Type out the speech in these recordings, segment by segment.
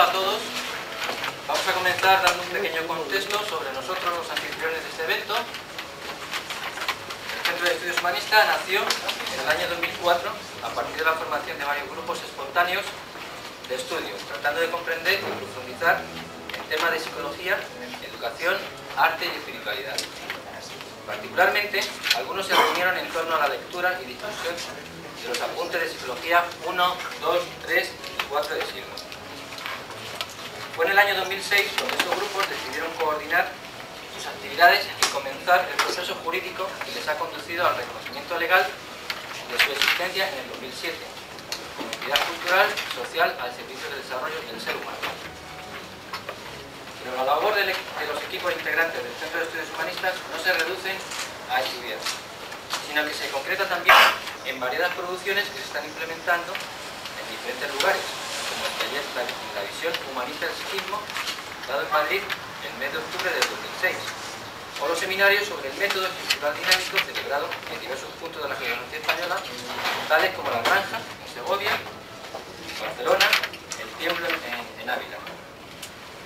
Bienvenido a todos. Vamos a comenzar dando un pequeño contexto sobre nosotros, los anfitriones de este evento. El Centro de Estudios Humanistas nació en el año 2004 a partir de la formación de varios grupos espontáneos de estudio, tratando de comprender y profundizar en temas de psicología, educación, arte y espiritualidad. Particularmente, algunos se reunieron en torno a la lectura y discusión de los apuntes de psicología 1, 2, 3 y 4 de siglo. Fue en el año 2006 cuando estos grupos decidieron coordinar sus actividades y comenzar el proceso jurídico que les ha conducido al reconocimiento legal de su existencia en el 2007, como entidad cultural y social al servicio del desarrollo del ser humano. Pero la labor de los equipos integrantes del Centro de Estudios Humanistas no se reduce a estudiar, sino que se concreta también en variadas producciones que se están implementando en diferentes lugares, como el taller La visión humanista del psiquismo, dado en Madrid el mes de octubre del 2006, o los seminarios sobre el método estructural dinámico celebrado en diversos puntos de la geografía española, tales como La Granja, en Segovia, Barcelona, El Tiemblo en Ávila.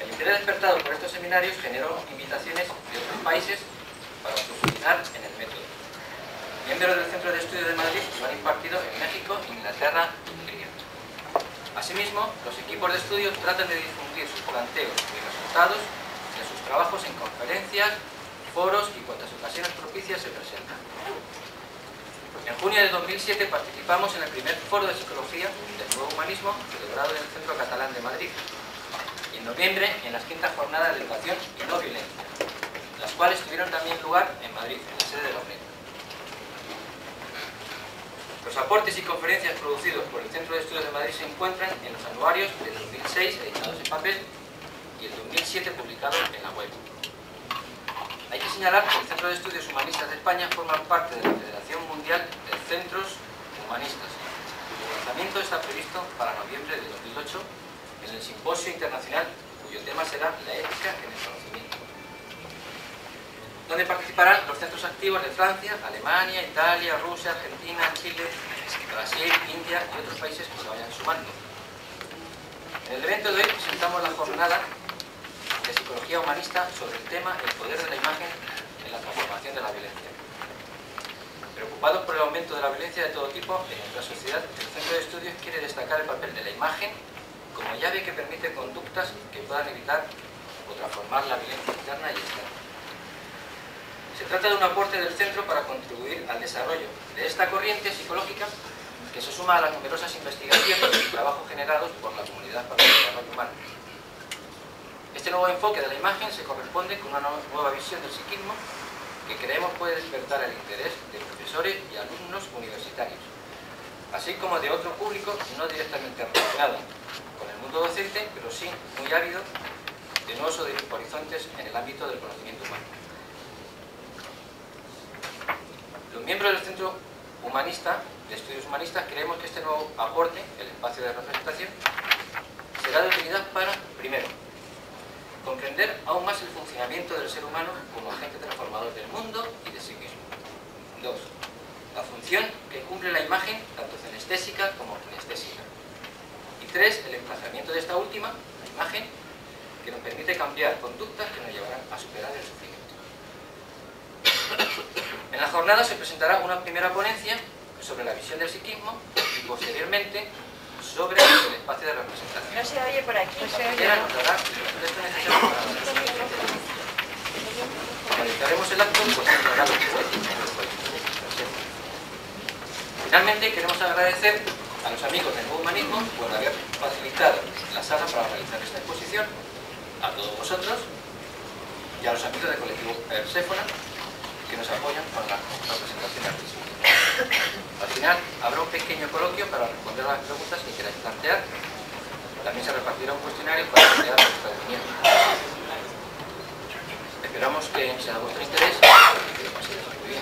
El interés despertado por estos seminarios generó invitaciones de otros países para profundizar en el método. Miembros del Centro de Estudios de Madrid lo han impartido en México, Inglaterra y Hungría. Asimismo, los equipos de estudio tratan de difundir sus planteos y resultados de sus trabajos en conferencias, foros y cuantas ocasiones propicias se presentan. En junio de 2007 participamos en el primer foro de psicología del nuevo humanismo celebrado en el Centro Catalán de Madrid, y en noviembre en las quintas jornadas de educación y no violencia, las cuales tuvieron también lugar en Madrid, en la sede de la UNED. Los aportes y conferencias producidos por el Centro de Estudios de Madrid se encuentran en los anuarios de 2006 editados en papel y el 2007 publicados en la web. Hay que señalar que el Centro de Estudios Humanistas de España forma parte de la Federación Mundial de Centros Humanistas, cuyo lanzamiento está previsto para noviembre de 2008 en el Simposio Internacional, cuyo tema será la ética en el conocimiento, donde participarán los centros activos de Francia, Alemania, Italia, Rusia, Argentina, Chile, Brasil, India y otros países que se vayan sumando. En el evento de hoy presentamos la jornada de psicología humanista sobre el tema El poder de la imagen en la transformación de la violencia. Preocupados por el aumento de la violencia de todo tipo en nuestra sociedad, el Centro de Estudios quiere destacar el papel de la imagen como llave que permite conductas que puedan evitar o transformar la violencia interna y externa. Se trata de un aporte del centro para contribuir al desarrollo de esta corriente psicológica que se suma a las numerosas investigaciones y trabajos generados por la Comunidad para el Desarrollo Humano. Este nuevo enfoque de la imagen se corresponde con una nueva visión del psiquismo que creemos puede despertar el interés de profesores y alumnos universitarios, así como de otro público no directamente relacionado con el mundo docente, pero sí muy ávido de nuevos horizontes en el ámbito del conocimiento humano. Los miembros del Centro Humanista, de Estudios Humanistas, creemos que este nuevo aporte, el espacio de representación, será de utilidad para, primero, comprender aún más el funcionamiento del ser humano como agente transformador del mundo y de sí mismo. 2. La función que cumple la imagen, tanto cinestésica como kinestésica. Y 3. El emplazamiento de esta última, la imagen, que nos permite cambiar conductas que nos llevarán a superar el sufrimiento. En la jornada se presentará una primera ponencia sobre la visión del psiquismo y posteriormente sobre el espacio de representación. No se oye por aquí. La compañera nos dará el contexto necesario para la presentación. Finalizaremos el acto pues declarando el Finalmente queremos agradecer a los amigos del Nuevo Humanismo por haber facilitado la sala para realizar esta exposición, a todos vosotros y a los amigos del colectivo Perséfona que nos apoyan con la presentación artística. Al final habrá un pequeño coloquio para responder a las preguntas que queráis plantear. También se repartirá un cuestionario para plantear vuestra opinión. Esperamos que sea de vuestro interés y que lo paséis muy bien.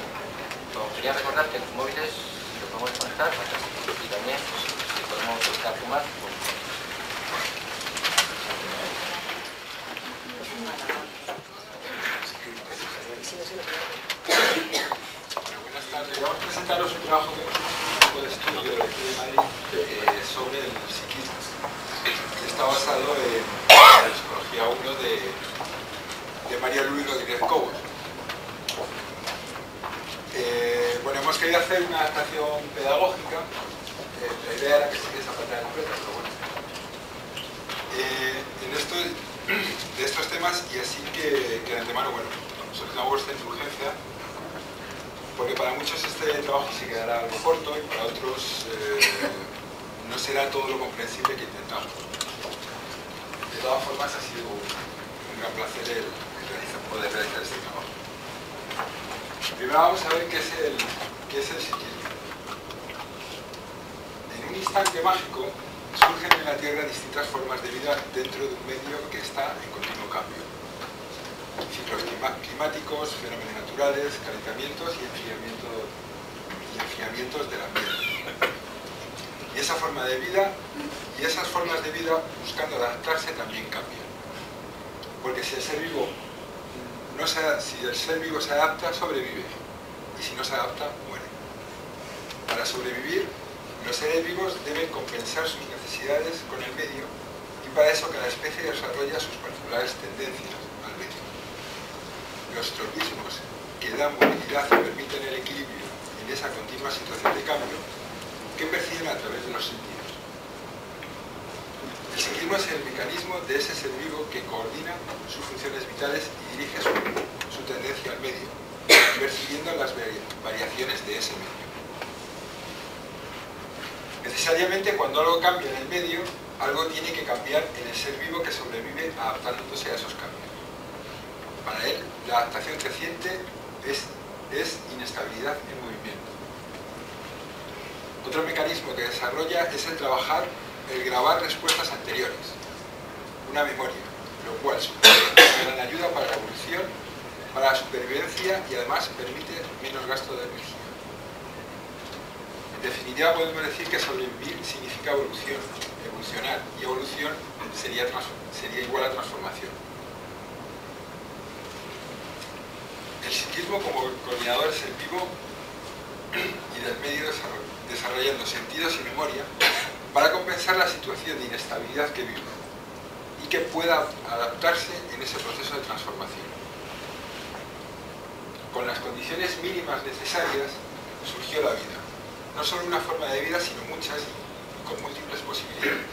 Os quería recordar que los móviles los podemos conectar y también si podemos buscar fumar. Buenas tardes. Vamos a presentaros un trabajo de estudio de Madrid sobre el psiquismo. está basado en la psicología 1 de María Luis Rodríguez Cobos. Bueno, hemos querido hacer una adaptación pedagógica. La idea era que siguiese esa pantalla completa, pero bueno. De estos temas, y así que de antemano, bueno, solicitamos esta indulgencia, porque para muchos este trabajo se quedará algo corto y para otros no será todo lo comprensible que intentamos. De todas formas, ha sido un gran placer el poder realizar este trabajo. Primero vamos a ver qué es el psiquismo. En un instante mágico surgen en la Tierra distintas formas de vida dentro de un medio que está en continuo cambio. Ciclos climáticos, fenómenos naturales, calentamientos y enfriamientos del ambiente. Y esa forma de vida y esas formas de vida, buscando adaptarse, también cambian. Porque si el ser vivo se adapta, sobrevive. Y si no se adapta, muere. Para sobrevivir, los seres vivos deben compensar sus necesidades con el medio, y para eso cada especie desarrolla sus particulares tendencias al medio. Los tropismos que dan movilidad y permiten el equilibrio en esa continua situación de cambio que perciben a través de los sentidos. El psiquismo es el mecanismo de ese ser vivo que coordina sus funciones vitales y dirige su tendencia al medio, percibiendo las variaciones de ese medio. Necesariamente, cuando algo cambia en el medio, algo tiene que cambiar en el ser vivo que sobrevive adaptándose a esos cambios. Para él, la adaptación creciente es inestabilidad en movimiento. Otro mecanismo que desarrolla es el grabar respuestas anteriores, una memoria, lo cual supone una gran ayuda para la evolución, para la supervivencia y además permite menos gasto de energía. En definitiva, podemos decir que sobrevivir significa evolucionar, y evolución sería igual a transformación. El psiquismo, como coordinador del ser vivo y del medio, desarrollando sentidos y memoria para compensar la situación de inestabilidad que vive y que pueda adaptarse en ese proceso de transformación. Con las condiciones mínimas necesarias surgió la vida. No solo una forma de vida, sino muchas y con múltiples posibilidades.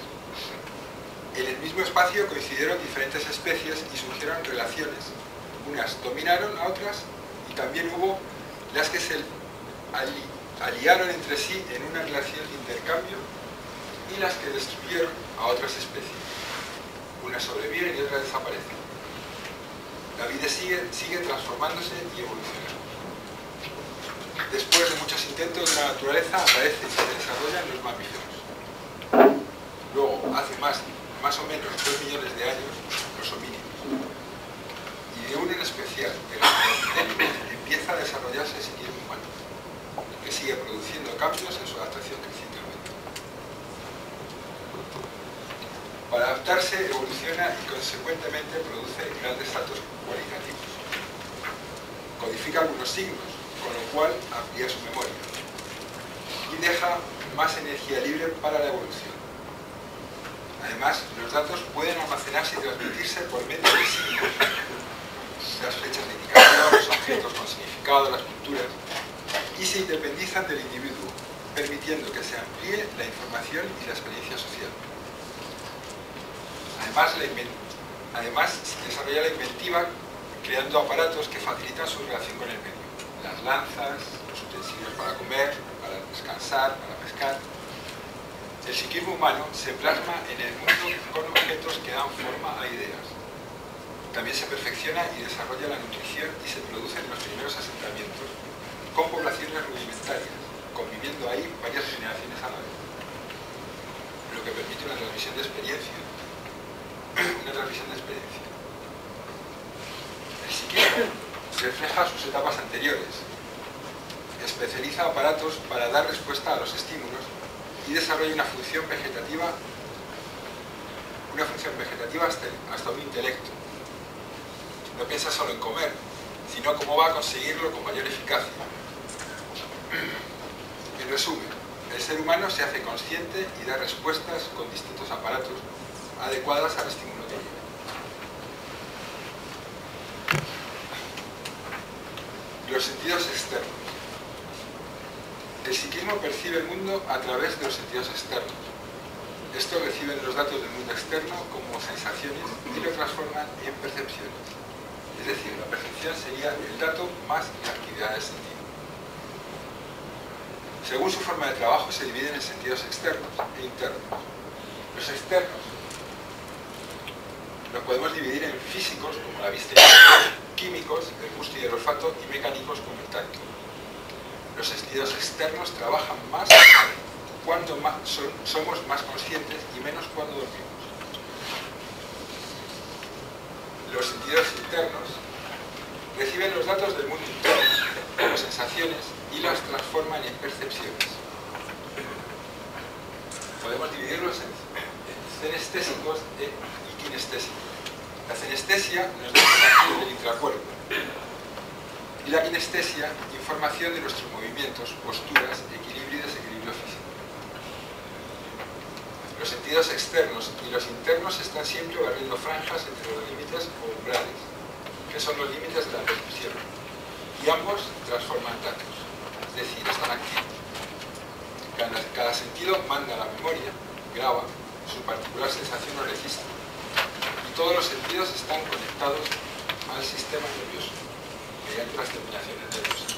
En el mismo espacio coincidieron diferentes especies y surgieron relaciones. Unas dominaron a otras y también hubo las que se aliaron entre sí en una relación de intercambio y las que destruyeron a otras especies. Unas sobreviven y otras desaparecen. La vida sigue transformándose y evolucionando. Después de muchos intentos de la naturaleza aparecen y se desarrollan los mamíferos. Luego, hace más o menos 2 millones de años, los homínidos. Y de uno en especial, el Australopithecus, empieza a desarrollarse el psiquismo humano, que sigue produciendo cambios en su adaptación crecientemente. Para adaptarse, evoluciona y consecuentemente produce grandes saltos cualitativos. Codifica algunos signos, con lo cual amplía su memoria y deja más energía libre para la evolución. Además, los datos pueden almacenarse y transmitirse por medio de signos, las flechas de indicación, los objetos con significado, las culturas, y se independizan del individuo, permitiendo que se amplíe la información y la experiencia social. Además, se desarrolla la inventiva creando aparatos que facilitan su relación con el medio. Las lanzas, los utensilios para comer, para descansar, para pescar. El psiquismo humano se plasma en el mundo con objetos que dan forma a ideas. También se perfecciona y desarrolla la nutrición y se producen los primeros asentamientos con poblaciones rudimentarias, conviviendo ahí varias generaciones a la vez, lo que permite una transmisión de experiencia. El psiquismo refleja sus etapas anteriores, especializa aparatos para dar respuesta a los estímulos y desarrolla una función vegetativa hasta un intelecto. No piensa solo en comer, sino cómo va a conseguirlo con mayor eficacia. En resumen, el ser humano se hace consciente y da respuestas con distintos aparatos adecuadas al estímulo que lleven. Los sentidos externos. El psiquismo percibe el mundo a través de los sentidos externos. Estos reciben los datos del mundo externo como sensaciones y lo transforman en percepciones. Es decir, la percepción sería el dato más la actividad del sentido. Según su forma de trabajo se dividen en sentidos externos e internos. Los externos los podemos dividir en físicos, como la vista y el oído, químicos, el gusto y el olfato, y mecánicos, como el tacto. Los sentidos externos trabajan más cuando somos más conscientes y menos cuando dormimos. Los sentidos internos reciben los datos del mundo interno, como sensaciones, y las transforman en percepciones. Podemos dividirlos en cenestésicos y kinestésicos. La cenestesia nos da información del intracuerpo y la kinestesia, información de nuestros movimientos, posturas, equilibrio y desequilibrio físico. Los sentidos externos y los internos están siempre barriendo franjas entre los límites o umbrales, que son los límites de la percepción, y ambos transforman datos, es decir, están activos. Cada sentido manda a la memoria, graba su particular sensación o registro, y todos los sentidos están conectados al sistema nervioso mediante las terminaciones nerviosas.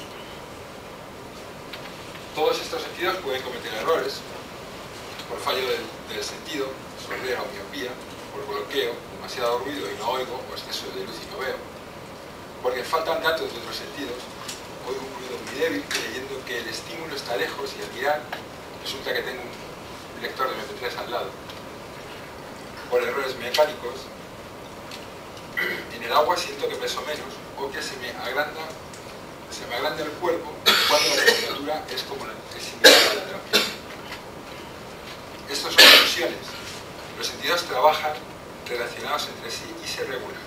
Todos estos sentidos pueden cometer errores por fallo del sentido, sordera o miopía, por bloqueo, demasiado ruido y no oigo, o exceso de luz y no veo, porque faltan datos de otros sentidos, oigo un ruido muy débil creyendo que el estímulo está lejos y al mirar resulta que tengo un lector de MP3 al lado, por errores mecánicos. En el agua siento que peso menos o que se me agranda el cuerpo cuando la temperatura es similar a la de la piel. Estos son ilusiones. Los sentidos trabajan relacionados entre sí y se regulan.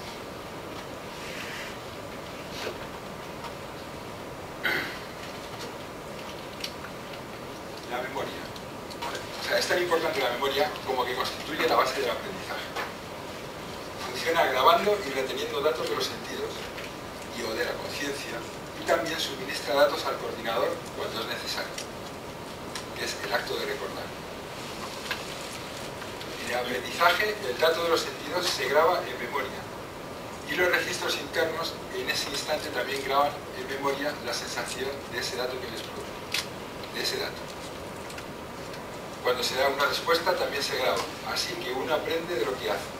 La memoria. O sea, es tan importante la memoria como que constituye la base del aprendizaje. Funciona grabando y reteniendo datos de los sentidos o de la conciencia, y también suministra datos al coordinador cuando es necesario, que es el acto de recordar. En el aprendizaje, el dato de los sentidos se graba en memoria, y los registros internos en ese instante también graban en memoria la sensación de ese dato que les produce, de ese dato. Cuando se da una respuesta también se graba, así que uno aprende de lo que hace.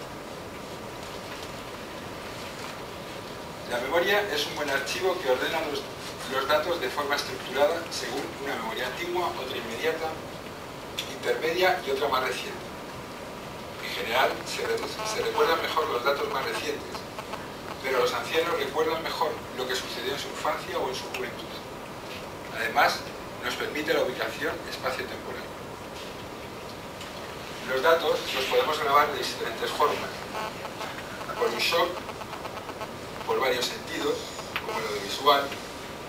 La memoria es un buen archivo que ordena los datos de forma estructurada según una memoria antigua, otra inmediata, intermedia y otra más reciente. En general, se recuerdan mejor los datos más recientes, pero los ancianos recuerdan mejor lo que sucedió en su infancia o en su juventud. Además, nos permite la ubicación espacio-temporal. Los datos los podemos grabar de diferentes formas. Por un shock, por varios sentidos, como el audiovisual,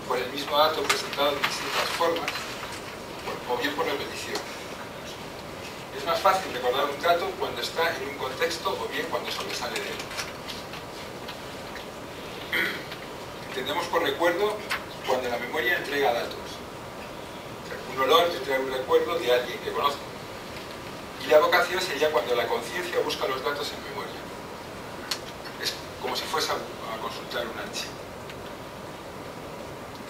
por el mismo dato presentado en distintas formas, o bien por repetición. Es más fácil recordar un dato cuando está en un contexto o bien cuando sobresale de él. Entendemos por recuerdo cuando la memoria entrega datos. O sea, un olor te trae un recuerdo de alguien que conozco. Y la evocación sería cuando la conciencia busca los datos en memoria. Es como si fuese a consultar un archivo.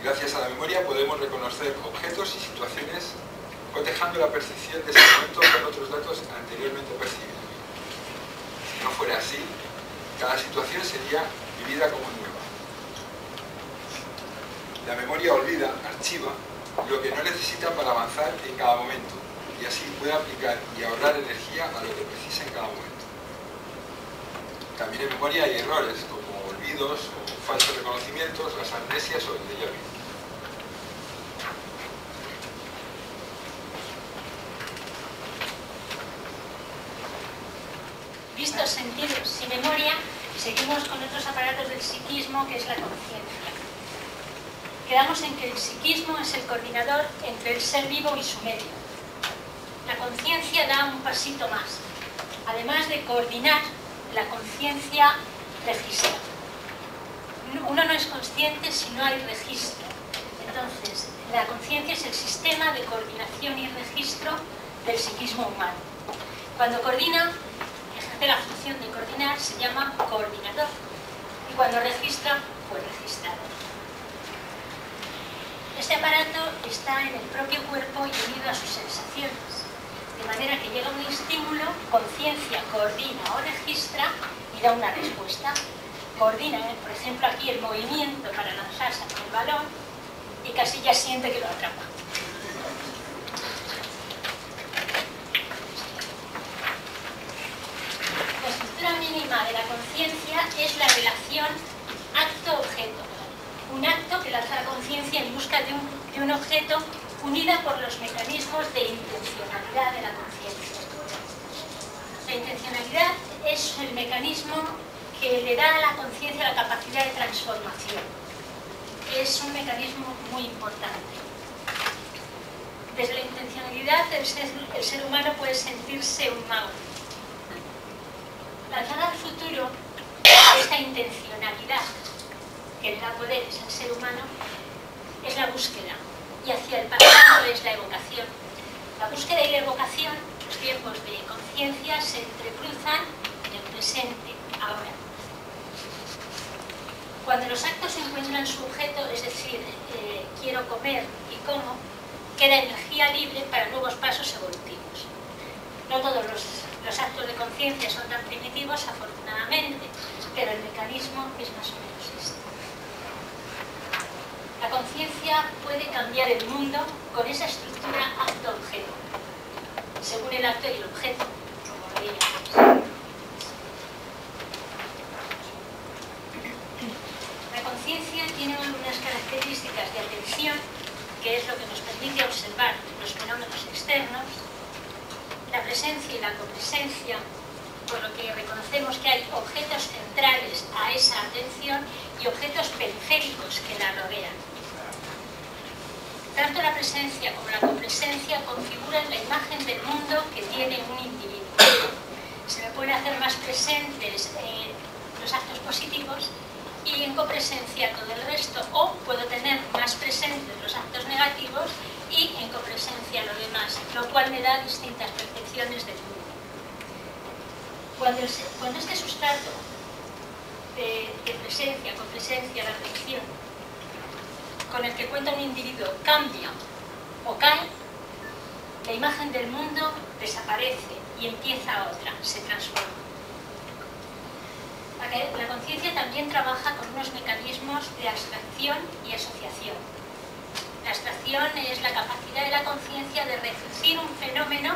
Gracias a la memoria podemos reconocer objetos y situaciones cotejando la percepción de ese momento con otros datos anteriormente percibidos. Si no fuera así, cada situación sería vivida como nueva. La memoria olvida, archiva, lo que no necesita para avanzar en cada momento, y así puede aplicar y ahorrar energía a lo que precisa en cada momento. También en memoria hay errores, como olvidos o falsos reconocimientos, las amnesias o el déjà vu. Vistos sentidos y memoria, seguimos con otros aparatos del psiquismo, que es la conciencia. Quedamos en que el psiquismo es el coordinador entre el ser vivo y su medio. La conciencia da un pasito más. además de coordinar, la conciencia registra. Uno no es consciente si no hay registro. Entonces, la conciencia es el sistema de coordinación y registro del psiquismo humano. Cuando coordina, ejerce la función de coordinar, se llama coordinador. Y cuando registra, pues registrador. Este aparato está en el propio cuerpo y unido a sus sensaciones. De manera que llega un estímulo, conciencia coordina o registra y da una respuesta. Coordina, por ejemplo, aquí el movimiento para lanzarse con el balón y casi ya siente que lo atrapa. La estructura mínima de la conciencia es la relación acto-objeto. Un acto que lanza la conciencia en busca de un objeto unida por los mecanismos de intencionalidad de la conciencia. La intencionalidad es el mecanismo que le da a la conciencia la capacidad de transformación. Es un mecanismo muy importante. Desde la intencionalidad, el ser humano puede sentirse un mago. Lanzada al futuro, esta intencionalidad que le da poderes al ser humano es la búsqueda, y hacia el pasado es la evocación. La búsqueda y la evocación, los tiempos de conciencia, se entrecruzan en el presente, ahora. Cuando los actos encuentran su objeto, es decir, quiero comer y como, queda energía libre para nuevos pasos evolutivos. No todos los actos de conciencia son tan primitivos, afortunadamente, pero el mecanismo es más o menos este. La conciencia puede cambiar el mundo con esa estructura acto-objeto, según el acto y el objeto, como lo veíamos. La conciencia tiene unas características de atención, que es lo que nos permite observar los fenómenos externos, la presencia y la copresencia, por lo que reconocemos que hay objetos centrales a esa atención y objetos periféricos que la rodean. Tanto la presencia como la copresencia configuran la imagen del mundo que tiene un individuo. Se me pueden hacer más presentes los actos positivos y en copresencia todo el resto, o puedo tener más presentes los actos negativos y en copresencia lo demás, lo cual me da distintas percepciones del mundo. Cuando este sustrato de presencia, copresencia, la atención, con el que cuenta un individuo cambia o cae, la imagen del mundo desaparece y empieza otra, se transforma. La conciencia también trabaja con unos mecanismos de abstracción y asociación. La abstracción es la capacidad de la conciencia de reducir un fenómeno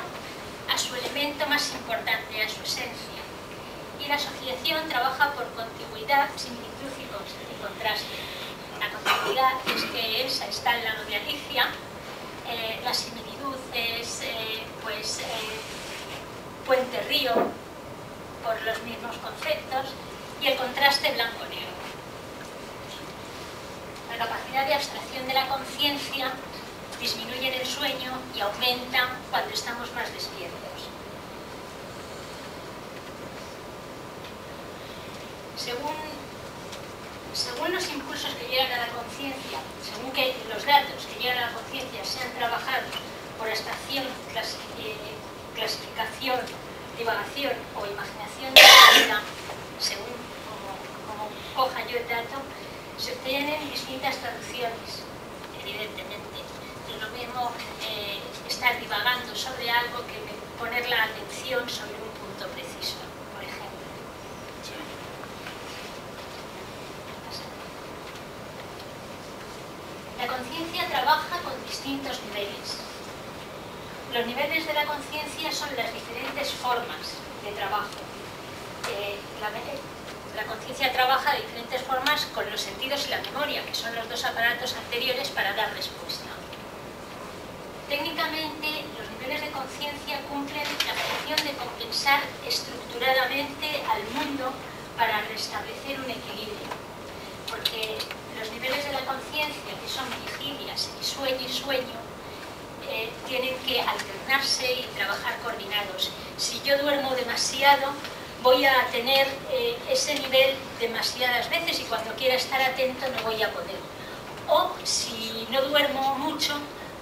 a su elemento más importante, a su esencia. Y la asociación trabaja por contigüidad, similitud y contraste. La continuidad es que Elsa está al lado de Alicia, la similitud es puente-río por los mismos conceptos y el contraste blanco-negro. La capacidad de abstracción de la conciencia disminuye en el sueño y aumenta cuando estamos más despiertos. Según los impulsos que llegan a la conciencia, según que los datos que llegan a la conciencia sean trabajados por abstracción, clasificación, divagación o imaginación de la vida, según como coja yo el dato, se obtienen distintas traducciones, evidentemente. Es lo mismo estar divagando sobre algo que poner la atención sobre un punto preciso, por ejemplo. La conciencia trabaja con distintos niveles. Los niveles de la conciencia son las diferentes formas de trabajo. La conciencia trabaja de diferentes formas con los sentidos y la memoria, que son los dos aparatos anteriores para dar respuesta. Técnicamente, los niveles de conciencia cumplen la función de compensar estructuradamente al mundo para restablecer un equilibrio. Porque los niveles de la conciencia, que son vigilias y sueño, tienen que, al alternarse y trabajar coordinados. Si yo duermo demasiado, voy a tener ese nivel demasiadas veces y cuando quiera estar atento no voy a poder. O si no duermo mucho,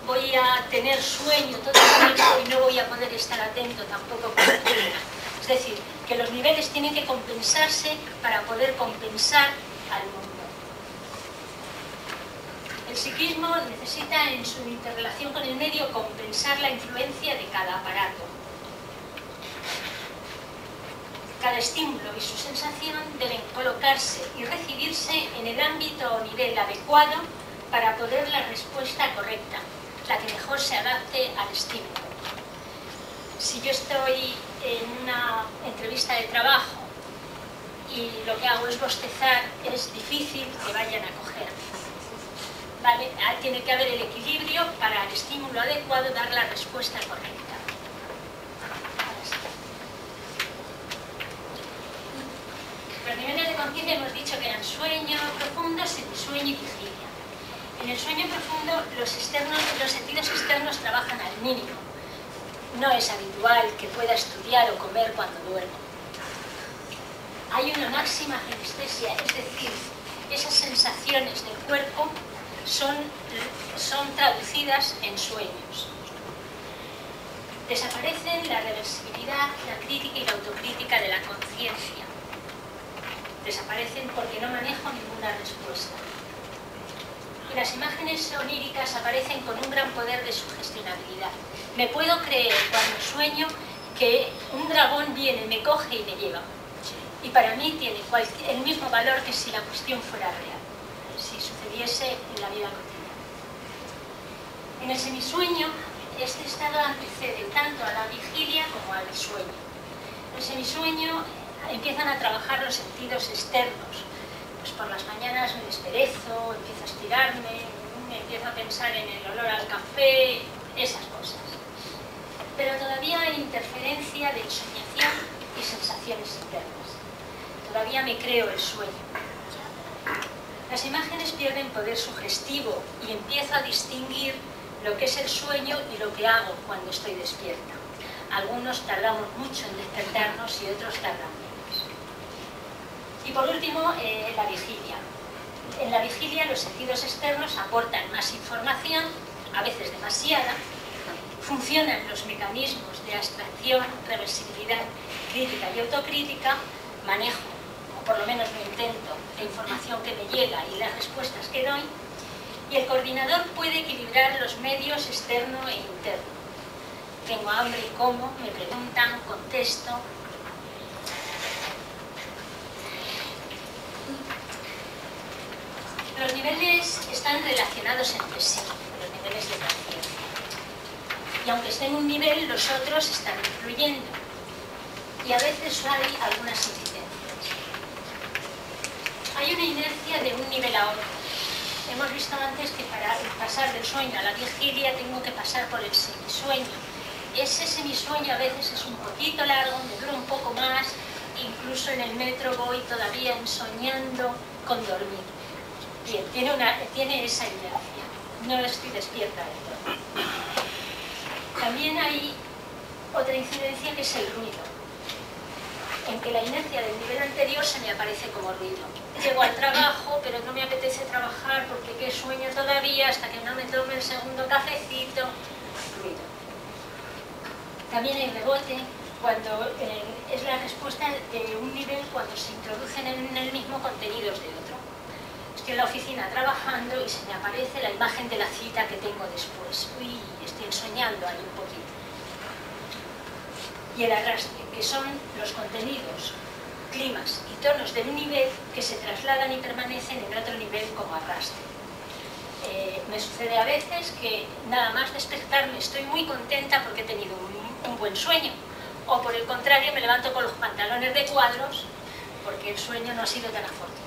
voy a tener sueño todo el tiempo y no voy a poder estar atento tampoco cuando quiera. Es decir, que los niveles tienen que compensarse para poder compensar al mundo. El psiquismo necesita en su interrelación con el medio compensar la influencia de cada aparato. Cada estímulo y su sensación deben colocarse y recibirse en el ámbito o nivel adecuado para poder la respuesta correcta, la que mejor se adapte al estímulo. Si yo estoy en una entrevista de trabajo y lo que hago es bostezar, es difícil que vayan a cogerme. ¿Vale? Tiene que haber el equilibrio para el estímulo adecuado dar la respuesta correcta. Los niveles de conciencia hemos dicho que eran sueño profundo, semisueño y vigilia. En el sueño profundo los sentidos externos trabajan al mínimo. No es habitual que pueda estudiar o comer cuando duermo. Hay una máxima genestesia, es decir, esas sensaciones del cuerpo son traducidas en sueños. Desaparecen la reversibilidad, la crítica y la autocrítica de la conciencia. Desaparecen porque no manejo ninguna respuesta. Y las imágenes oníricas aparecen con un gran poder de sugestionabilidad. Me puedo creer cuando sueño que un dragón viene, me coge y me lleva. Y para mí tiene el mismo valor que si la cuestión fuera real, si sucediese en la vida cotidiana. En el semisueño, este estado antecede tanto a la vigilia como al sueño. En el semisueño empiezan a trabajar los sentidos externos. Pues por las mañanas me desperezo, empiezo a estirarme, empiezo a pensar en el olor al café, esas cosas. Pero todavía hay interferencia de ensoñación y sensaciones internas. Todavía me creo el sueño. Las imágenes pierden poder sugestivo y empiezo a distinguir lo que es el sueño y lo que hago cuando estoy despierta. Algunos tardamos mucho en despertarnos y otros tardan menos. Y por último, la vigilia. En la vigilia los sentidos externos aportan más información, a veces demasiada, funcionan los mecanismos de abstracción, reversibilidad, crítica y autocrítica, manejo, o por lo menos lo intento, la información que me llega y las respuestas que doy, y el coordinador puede equilibrar los medios externo e interno. Tengo hambre y como, me preguntan, contesto. Los niveles están relacionados entre sí, los niveles de conciencia. Y aunque esté en un nivel, los otros están influyendo. Y a veces hay algunas incidencias. Hay una inercia de un nivel a otro. Hemos visto antes que para pasar del sueño a la vigilia tengo que pasar por el semisueño. Ese semisueño a veces es un poquito largo, me dura un poco más, incluso en el metro voy todavía ensoñando con dormir. Bien, tiene esa inercia, no estoy despierta del todo. También hay otra incidencia que es el ruido, en que la inercia del nivel anterior se me aparece como ruido. Llego al trabajo, pero no me apetece trabajar porque qué sueño todavía hasta que no me tome el segundo cafecito. Ruido. También hay rebote, cuando es la respuesta de un nivel cuando se introducen en el mismo contenidos de otro. Estoy en la oficina trabajando y se me aparece la imagen de la cita que tengo después. Uy, estoy ensoñando ahí un poquito. Y el arrastre, que son los contenidos, climas y tonos de un nivel que se trasladan y permanecen en otro nivel como arrastre. Me sucede a veces que nada más despertarme estoy muy contenta porque he tenido un buen sueño, o por el contrario me levanto con los pantalones de cuadros porque el sueño no ha sido tan afortunado.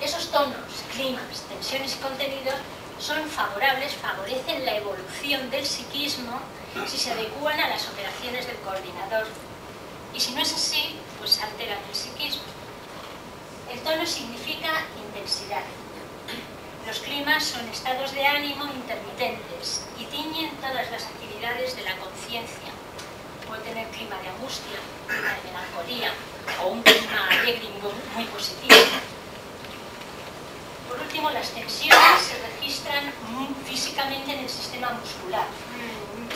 Esos tonos, climas, tensiones y contenidos son favorables, favorecen la evolución del psiquismo si se adecúan a las operaciones del coordinador. Y si no es así, pues alteran el psiquismo. El tono significa intensidad. Los climas son estados de ánimo intermitentes y tiñen clima de angustia, un clima de melancolía o un clima alegre y muy positivo. Por último, las tensiones se registran físicamente en el sistema muscular.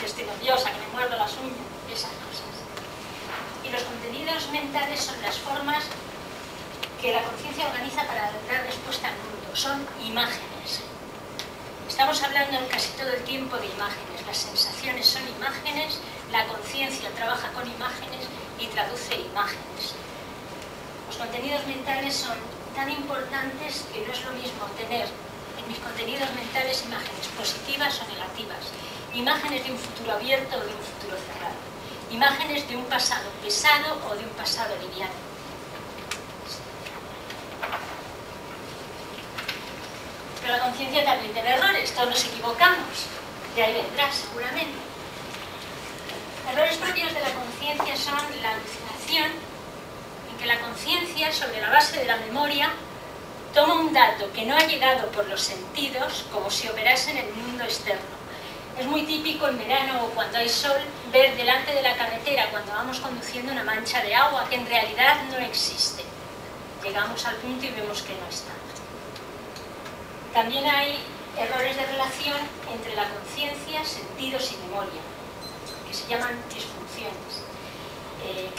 Estoy nerviosa, que me muerdo las uñas, esas cosas. Y los contenidos mentales son las formas que la conciencia organiza para dar respuesta al mundo. Son imágenes. Estamos hablando casi todo el tiempo de imágenes. Las sensaciones son imágenes, la conciencia trabaja con imágenes y traduce imágenes. Los contenidos mentales son tan importantes que no es lo mismo tener en mis contenidos mentales imágenes positivas o negativas, imágenes de un futuro abierto o de un futuro cerrado, imágenes de un pasado pesado o de un pasado liviano. Pero la conciencia también tiene errores, todos nos equivocamos, de ahí vendrá seguramente. Errores propios de la conciencia son la alucinación, en que la conciencia, sobre la base de la memoria, toma un dato que no ha llegado por los sentidos como si operase en el mundo externo. Es muy típico en verano o cuando hay sol ver delante de la carretera, cuando vamos conduciendo, una mancha de agua que en realidad no existe. Llegamos al punto y vemos que no está. También hay errores de relación entre la conciencia, sentidos y memoria, que se llaman disfunciones.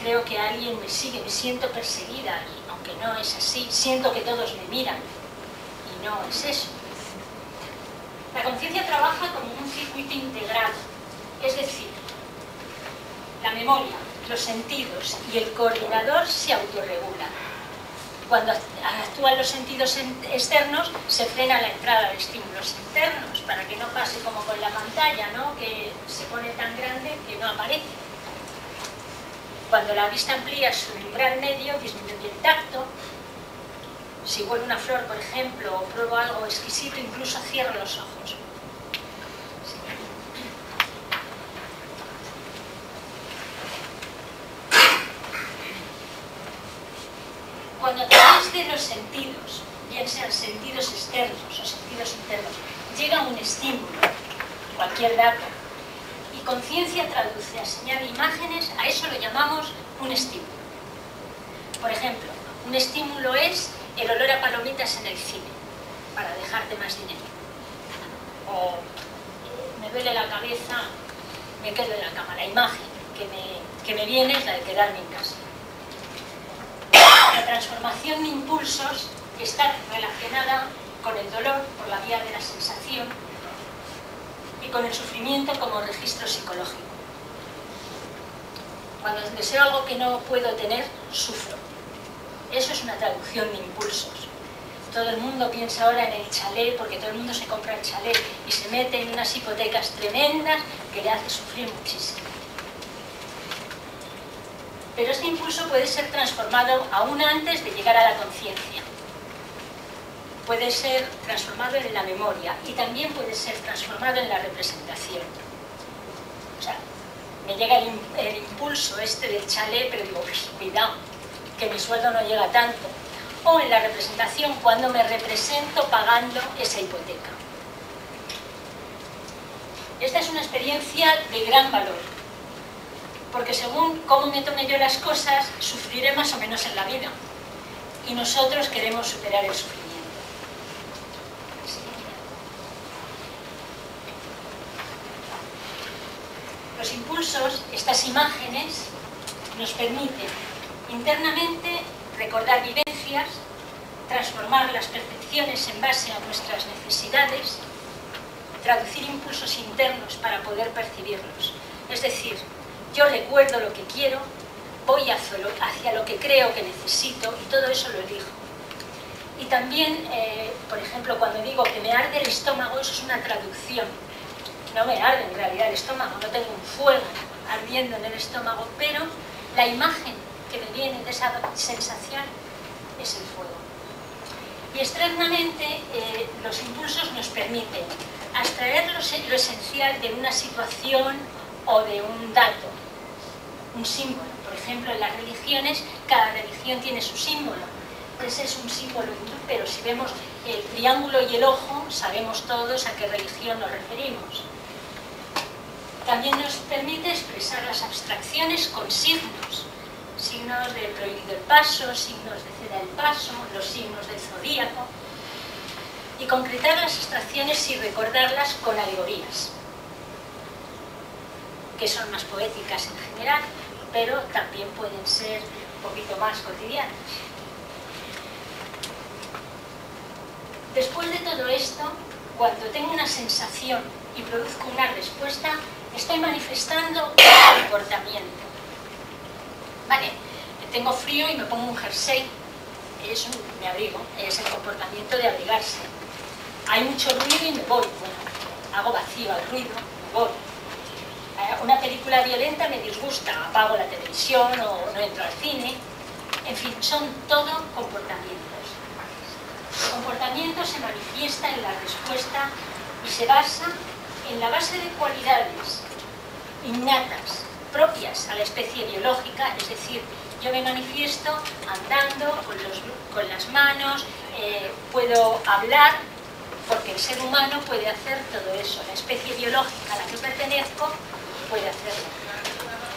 Creo que alguien me sigue, me siento perseguida, y aunque no es así, siento que todos me miran, y no es eso. La conciencia trabaja como un circuito integrado, es decir, la memoria, los sentidos y el coordinador se autorregulan. Cuando actúan los sentidos externos, se frena la entrada de estímulos internos, para que no pase como con la pantalla, ¿no?, que se pone tan grande que no aparece. Cuando la vista amplía su umbral medio, disminuye el tacto. Si huelo una flor, por ejemplo, o pruebo algo exquisito, incluso cierro los ojos. Cuando a través de los sentidos, bien sean sentidos externos o sentidos internos, llega un estímulo, cualquier dato, y conciencia traduce a señal de imágenes, a eso lo llamamos un estímulo. Por ejemplo, un estímulo es el olor a palomitas en el cine, para dejarte más dinero. O me duele la cabeza, me quedo en la cama. La imagen que me viene es la de quedarme en casa. La transformación de impulsos está relacionada con el dolor por la vía de la sensación y con el sufrimiento como registro psicológico. Cuando deseo algo que no puedo tener, sufro. Eso es una traducción de impulsos. Todo el mundo piensa ahora en el chalet, porque todo el mundo se compra el chalet y se mete en unas hipotecas tremendas que le hace sufrir muchísimo. Pero este impulso puede ser transformado aún antes de llegar a la conciencia. Puede ser transformado en la memoria y también puede ser transformado en la representación. O sea, me llega el impulso este del chalet, pero digo, cuidado, que mi sueldo no llega tanto. O en la representación, cuando me represento pagando esa hipoteca. Esta es una experiencia de gran valor, porque según cómo me tome yo las cosas, sufriré más o menos en la vida. Y nosotros queremos superar el sufrimiento. Los impulsos, estas imágenes, nos permiten internamente recordar vivencias, transformar las percepciones en base a nuestras necesidades, traducir impulsos internos para poder percibirlos. Es decir, yo recuerdo lo que quiero, voy hacia lo que creo que necesito y todo eso lo elijo. Y también, por ejemplo, cuando digo que me arde el estómago, eso es una traducción. No me arde en realidad el estómago, no tengo un fuego ardiendo en el estómago, pero la imagen que me viene de esa sensación es el fuego. Y externamente, los impulsos nos permiten abstraer lo esencial de una situación o de un dato, un símbolo. Por ejemplo, en las religiones, cada religión tiene su símbolo. Ese es un símbolo hindú, pero si vemos el triángulo y el ojo, sabemos todos a qué religión nos referimos. También nos permite expresar las abstracciones con signos. Signos de prohibido el paso, signos de ceda el paso, los signos del zodíaco. Y concretar las abstracciones y recordarlas con alegorías, que son más poéticas en general, pero también pueden ser un poquito más cotidianas. Después de todo esto, cuando tengo una sensación y produzco una respuesta, estoy manifestando un comportamiento. Vale, tengo frío y me pongo un jersey, me abrigo, es el comportamiento de abrigarse. Hay mucho ruido y me voy, bueno, hago vacío al ruido, me voy. Una película violenta me disgusta, apago la televisión o no entro al cine. En fin, son todo comportamientos. El comportamiento se manifiesta en la respuesta y se basa en la base de cualidades innatas, propias a la especie biológica, es decir, yo me manifiesto andando, con las manos, puedo hablar, porque el ser humano puede hacer todo eso, la especie biológica a la que pertenezco puede hacerlo.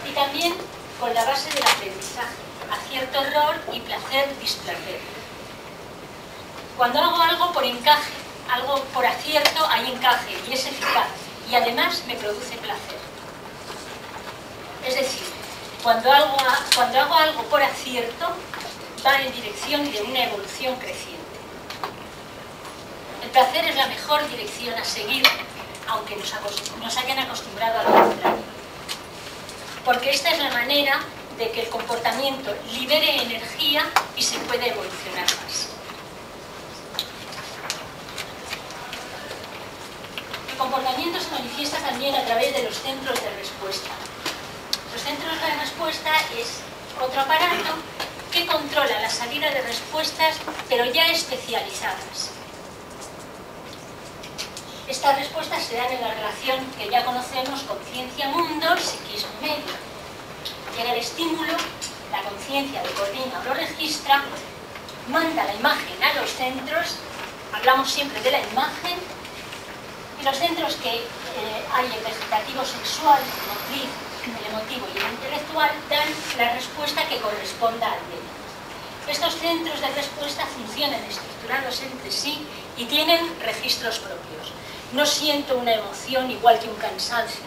Y también con la base del aprendizaje, acierto, error y placer, displacer. Cuando hago algo por encaje, algo por acierto, hay encaje y es eficaz, y además me produce placer. Es decir, cuando hago algo por acierto, va en dirección de una evolución creciente. El placer es la mejor dirección a seguir, aunque nos hayan acostumbrado a lo contrario. Porque esta es la manera de que el comportamiento libere energía y se pueda evolucionar más. El comportamiento se manifiesta también a través de los centros de respuesta. Los centros de respuesta es otro aparato que controla la salida de respuestas, pero ya especializadas. Estas respuestas se dan en la relación que ya conocemos conciencia-mundo, psiquismo-medio. Llega el estímulo, la conciencia lo coordina o lo registra, manda la imagen a los centros, hablamos siempre de la imagen, y los centros que hay el vegetativo sexual, el motriz, el emotivo y el intelectual dan la respuesta que corresponda al bien. Estos centros de respuesta funcionan estructurados entre sí y tienen registros propios. No siento una emoción igual que un cansancio,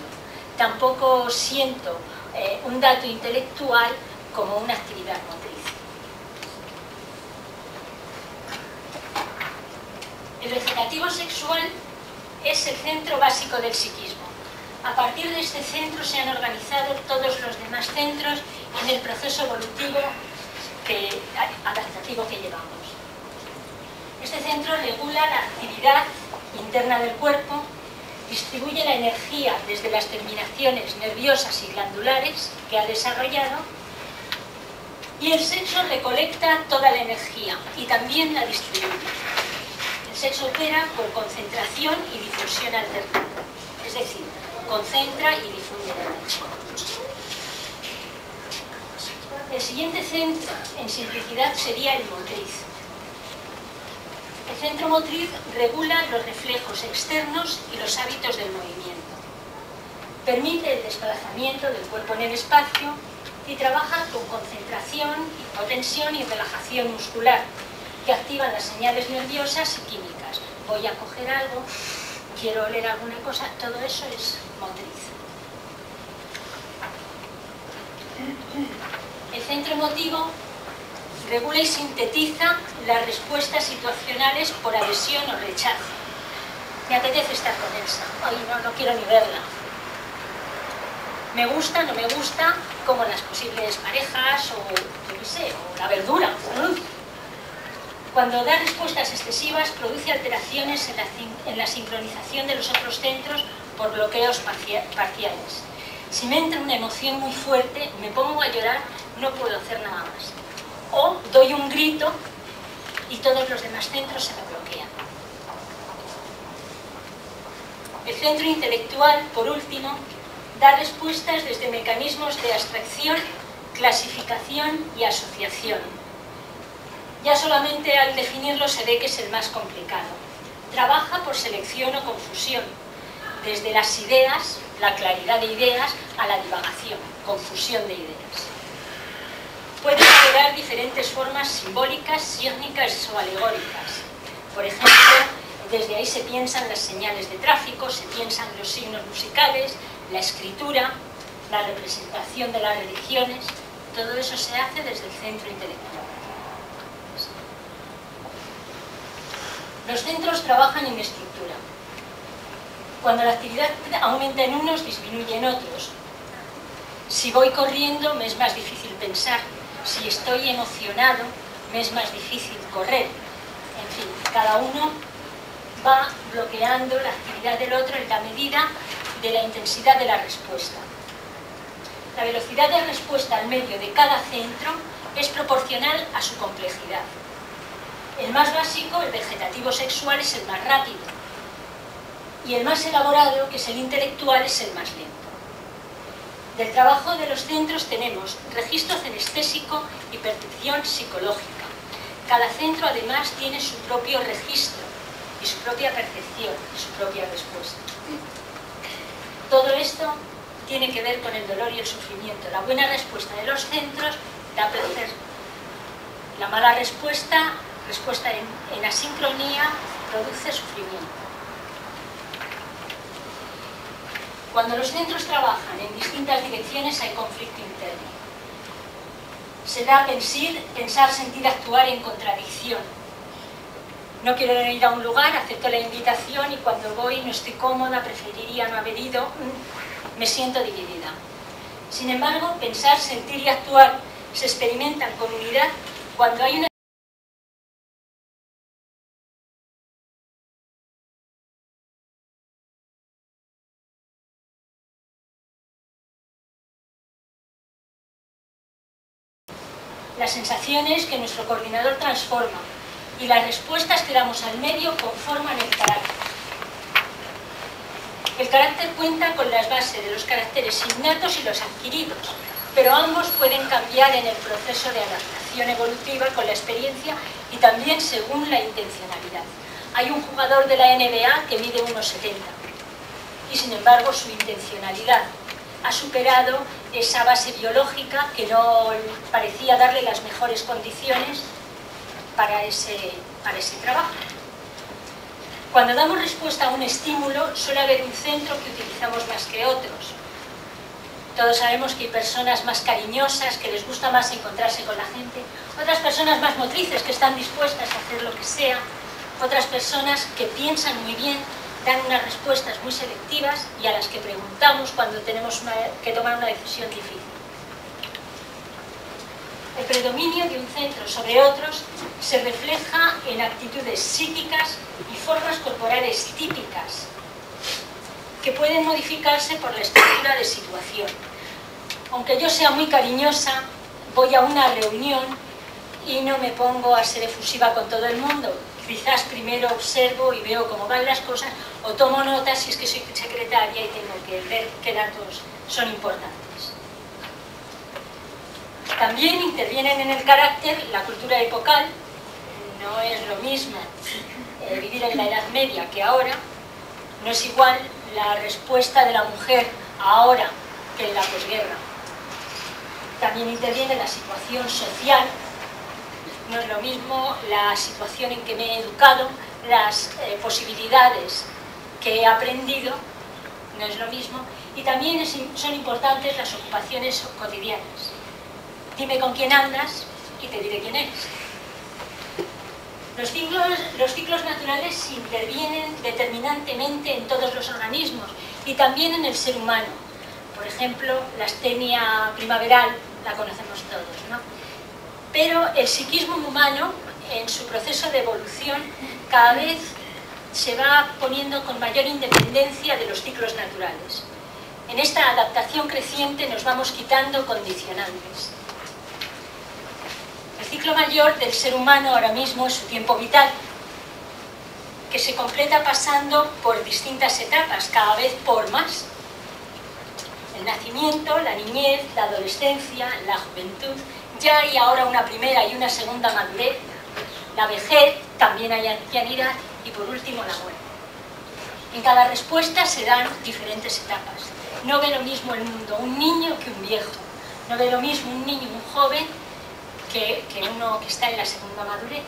tampoco siento un dato intelectual como una actividad motriz. El vegetativo sexual es el centro básico del psiquismo. A partir de este centro se han organizado todos los demás centros en el proceso evolutivo adaptativo que llevamos. Este centro regula la actividad interna del cuerpo, distribuye la energía desde las terminaciones nerviosas y glandulares que ha desarrollado, y el sexo recolecta toda la energía y también la distribuye. El sexo opera por concentración y difusión alterna, es decir, concentra y difunde la energía. El siguiente centro, en simplicidad, sería el motriz. El centro motriz regula los reflejos externos y los hábitos del movimiento. Permite el desplazamiento del cuerpo en el espacio y trabaja con concentración, hipotensión y relajación muscular, que activan las señales nerviosas y químicas. Voy a coger algo, quiero oler alguna cosa, todo eso es motriz. El centro emotivo regula y sintetiza las respuestas situacionales por adhesión o rechazo. Me apetece estar con Elsa, hoy no quiero ni verla. Me gusta, no me gusta, como las posibles parejas o, yo qué sé, o la verdura. Cuando da respuestas excesivas, produce alteraciones en la sincronización de los otros centros por bloqueos parciales. Si me entra una emoción muy fuerte, me pongo a llorar, no puedo hacer nada más. O doy un grito y todos los demás centros se me bloquean. El centro intelectual, por último, da respuestas desde mecanismos de abstracción, clasificación y asociación. Ya solamente al definirlo se ve que es el más complicado. Trabaja por selección o confusión, desde las ideas, la claridad de ideas a la divagación, confusión de ideas. Pueden generar diferentes formas simbólicas, sígnicas o alegóricas. Por ejemplo, desde ahí se piensan las señales de tráfico, se piensan los signos musicales, la escritura, la representación de las religiones. Todo eso se hace desde el centro intelectual. Los centros trabajan en estructura. Cuando la actividad aumenta en unos, disminuye en otros. Si voy corriendo, me es más difícil pensar. Si estoy emocionado, me es más difícil correr. En fin, cada uno va bloqueando la actividad del otro en la medida de la intensidad de la respuesta. La velocidad de respuesta al medio de cada centro es proporcional a su complejidad. El más básico, el vegetativo sexual, es el más rápido, y el más elaborado, que es el intelectual, es el más lento. Del trabajo de los centros tenemos registro cinestésico y percepción psicológica. Cada centro además tiene su propio registro y su propia percepción y su propia respuesta. Todo esto tiene que ver con el dolor y el sufrimiento. La buena respuesta de los centros da placer. La mala respuesta en asincronía, produce sufrimiento. Cuando los centros trabajan en distintas direcciones hay conflicto interno. Se da pensar, sentir, actuar en contradicción. No quiero ir a un lugar, acepto la invitación y cuando voy no estoy cómoda, preferiría no haber ido, me siento dividida. Sin embargo, pensar, sentir y actuar se experimentan con unidad cuando hay una las sensaciones que nuestro coordinador transforma y las respuestas que damos al medio conforman el carácter. El carácter cuenta con las bases de los caracteres innatos y los adquiridos, pero ambos pueden cambiar en el proceso de adaptación evolutiva con la experiencia y también según la intencionalidad. Hay un jugador de la NBA que mide 1,70 y sin embargo su intencionalidad ha superado esa base biológica que no parecía darle las mejores condiciones para ese trabajo. Cuando damos respuesta a un estímulo, suele haber un centro que utilizamos más que otros. Todos sabemos que hay personas más cariñosas, que les gusta más encontrarse con la gente, otras personas más motrices, que están dispuestas a hacer lo que sea, otras personas que piensan muy bien, dan unas respuestas muy selectivas y a las que preguntamos cuando tenemos que tomar una decisión difícil. El predominio de un centro sobre otros se refleja en actitudes psíquicas y formas corporales típicas que pueden modificarse por la estructura de situación. Aunque yo sea muy cariñosa, voy a una reunión y no me pongo a ser efusiva con todo el mundo. Quizás primero observo y veo cómo van las cosas o tomo notas si es que soy secretaria y tengo que ver qué datos son importantes. También intervienen en el carácter la cultura epocal. No es lo mismo vivir en la Edad Media que ahora. No es igual la respuesta de la mujer ahora que en la posguerra. También interviene la situación social. No es lo mismo la situación en que me he educado, las posibilidades que he aprendido, no es lo mismo. Y también son importantes las ocupaciones cotidianas. Dime con quién andas y te diré quién eres. Los ciclos naturales intervienen determinantemente en todos los organismos y también en el ser humano. Por ejemplo, la astenia primaveral la conocemos todos, ¿no? Pero el psiquismo humano, en su proceso de evolución, cada vez se va poniendo con mayor independencia de los ciclos naturales. En esta adaptación creciente nos vamos quitando condicionantes. El ciclo mayor del ser humano ahora mismo es su tiempo vital, que se completa pasando por distintas etapas, cada vez por más. El nacimiento, la niñez, la adolescencia, la juventud. Ya hay ahora una primera y una segunda madurez, la vejez, también hay ancianidad y por último la muerte. En cada respuesta se dan diferentes etapas. No ve lo mismo el mundo un niño que un viejo. No ve lo mismo un niño, un joven, que uno que está en la segunda madurez.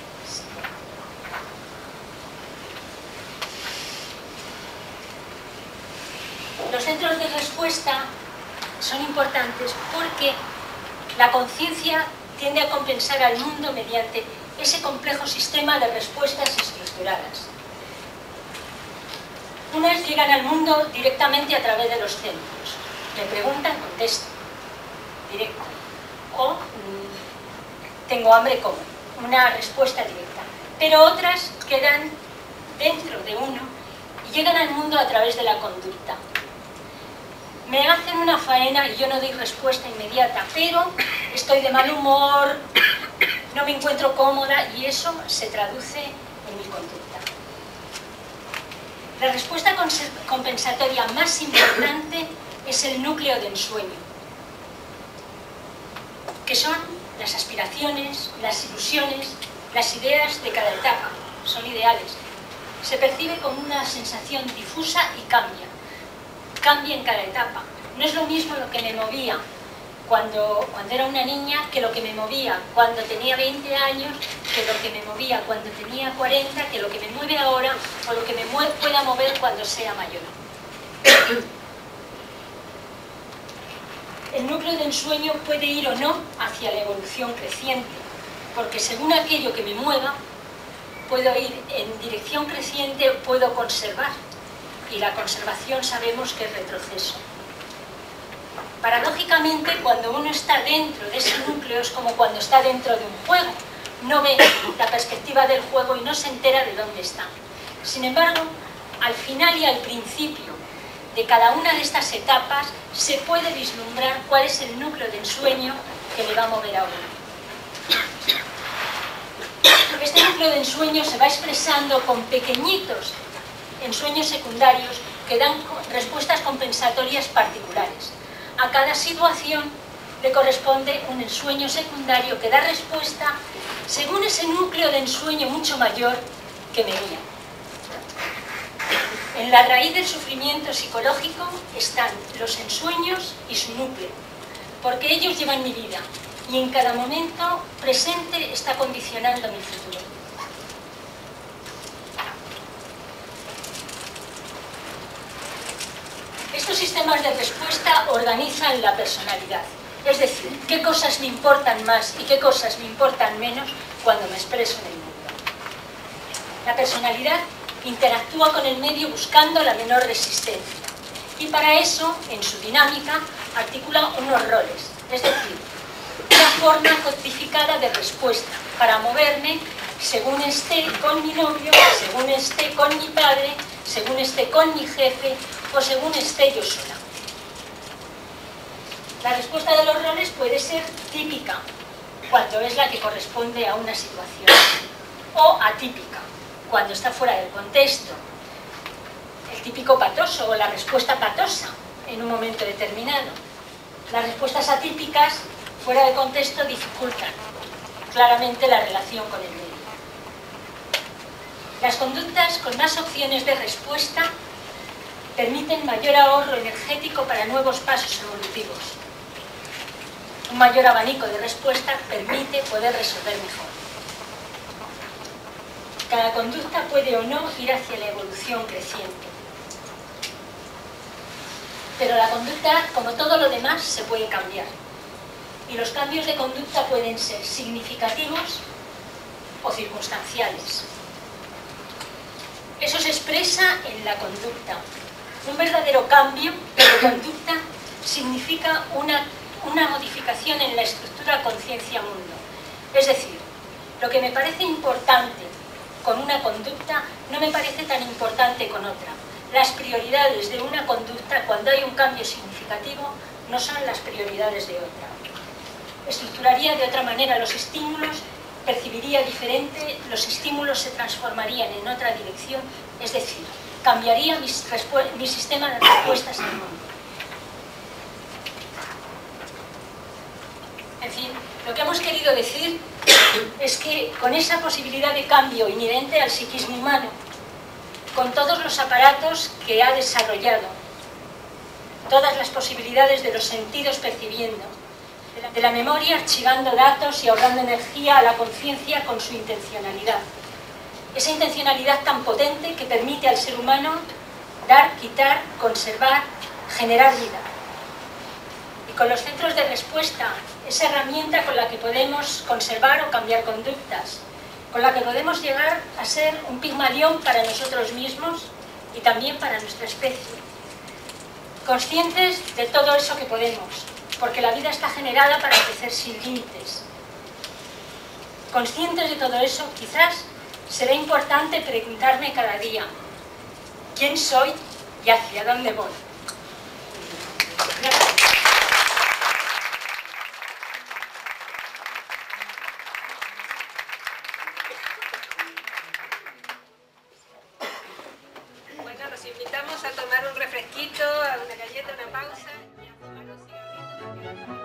Los centros de respuesta son importantes porque la conciencia tiende a compensar al mundo mediante ese complejo sistema de respuestas estructuradas. Unas llegan al mundo directamente a través de los centros. Me preguntan, contesto. Directo. O tengo hambre, como. Una respuesta directa. Pero otras quedan dentro de uno y llegan al mundo a través de la conducta. Me hacen una faena y yo no doy respuesta inmediata, pero estoy de mal humor, no me encuentro cómoda y eso se traduce en mi conducta. La respuesta compensatoria más importante es el núcleo de ensueño, que son las aspiraciones, las ilusiones, las ideas de cada etapa. Son ideales. Se percibe como una sensación difusa y cambia en cada etapa. No es lo mismo lo que me movía cuando era una niña que lo que me movía cuando tenía 20 años, que lo que me movía cuando tenía 40, que lo que me mueve ahora o lo que me pueda mover cuando sea mayor. El núcleo de ensueño puede ir o no hacia la evolución creciente, porque según aquello que me mueva, puedo ir en dirección creciente o puedo conservar. Y la conservación sabemos que es retroceso. Paradójicamente, cuando uno está dentro de ese núcleo es como cuando está dentro de un juego. No ve la perspectiva del juego y no se entera de dónde está. Sin embargo, al final y al principio de cada una de estas etapas se puede vislumbrar cuál es el núcleo de ensueño que le va a mover a uno. Este núcleo de ensueño se va expresando con pequeñitos ensueños secundarios que dan respuestas compensatorias particulares. A cada situación le corresponde un ensueño secundario que da respuesta según ese núcleo de ensueño mucho mayor que me guía. En la raíz del sufrimiento psicológico están los ensueños y su núcleo, porque ellos llevan mi vida y en cada momento presente está condicionando mi futuro. Estos sistemas de respuesta organizan la personalidad, es decir, qué cosas me importan más y qué cosas me importan menos cuando me expreso en el mundo. La personalidad interactúa con el medio buscando la menor resistencia y para eso, en su dinámica, articula unos roles, es decir, una forma codificada de respuesta para moverme según esté con mi novio, según esté con mi padre, según esté con mi jefe o según esté yo sola. La respuesta de los roles puede ser típica, cuando es la que corresponde a una situación, o atípica, cuando está fuera del contexto. El típico patoso o la respuesta patosa en un momento determinado. Las respuestas atípicas, fuera de contexto, dificultan claramente la relación con el medio. Las conductas con más opciones de respuesta permiten mayor ahorro energético para nuevos pasos evolutivos. Un mayor abanico de respuesta permite poder resolver mejor. Cada conducta puede o no ir hacia la evolución creciente. Pero la conducta, como todo lo demás, se puede cambiar. Y los cambios de conducta pueden ser significativos o circunstanciales. Eso se expresa en la conducta. Un verdadero cambio de conducta significa una modificación en la estructura conciencia-mundo. Es decir, lo que me parece importante con una conducta no me parece tan importante con otra. Las prioridades de una conducta, cuando hay un cambio significativo, no son las prioridades de otra. Estructuraría de otra manera los estímulos, percibiría diferente, los estímulos se transformarían en otra dirección, es decir, cambiaría mi sistema de respuestas al mundo. En fin, lo que hemos querido decir es que con esa posibilidad de cambio inherente al psiquismo humano, con todos los aparatos que ha desarrollado, todas las posibilidades de los sentidos percibiendo, de la memoria archivando datos y ahorrando energía a la conciencia con su intencionalidad. Esa intencionalidad tan potente que permite al ser humano dar, quitar, conservar, generar vida. Y con los centros de respuesta, esa herramienta con la que podemos conservar o cambiar conductas, con la que podemos llegar a ser un Pigmalión para nosotros mismos y también para nuestra especie. Conscientes de todo eso que podemos, porque la vida está generada para crecer sin límites. Conscientes de todo eso, quizás será importante preguntarme cada día: ¿quién soy y hacia dónde voy? Gracias. Bueno, los invitamos a tomar un refresquito, a una galleta, una pausa y a fumar un cigarrito.